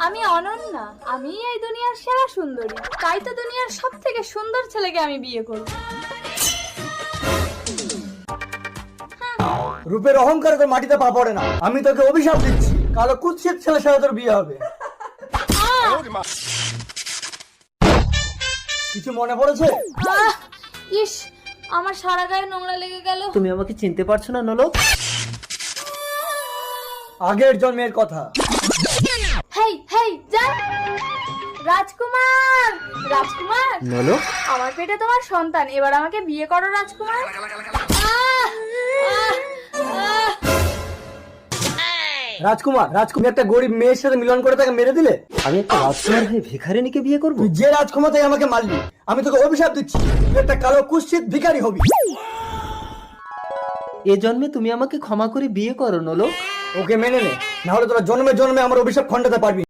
আমি অনন্যা, আমি এই দুনিয়ার সেরা সুন্দরী, তাই তো দুনিয়ার সব থেকে সুন্দর ছেলেকে আমি বিয়ে করব। রূপের অহংকারে তোর মাটিতে পা পড়ে না। আমি তোকে অভিশাপ দিচ্ছি, কালো কুৎসিত ছেলের সাথে তোর বিয়ে হবে। কিছু মনে পড়েছে? ইস, আমার সারা গায়ে নোংরা লেগে গেল। তুমি আমাকে চিনতে পারছো না নলক? আগের জন্মের কথা। হেই হেই যা। রাজকুমার, রাজকুমার, নলক, আমার পেটে তোমার সন্তান, এবার আমাকে বিয়ে করো রাজকুমার। আহ, আহ, আহ। রাজকুমার, রাজকুমার একটা গরিব মেয়ের সাথে মিলন করে তাকে মেরে দিলে। আমি একটা রাজকুমার হয়ে ভিখারিনীকে বিয়ে করব? তুই যে রাজকুমারটাই আমাকে মারলি, আমি তোকে অভিশাপ দিচ্ছি, তুই একটা কালো কুৎসিত ভিখারি হবি। এ জন্মে তুমি আমাকে ক্ষমা করে বিয়ে করো নলক। ওকে মেনে নে, না হলে তোরা জন্মে জন্মে আমার অভিশাপ খণ্ডাতে পারবি না।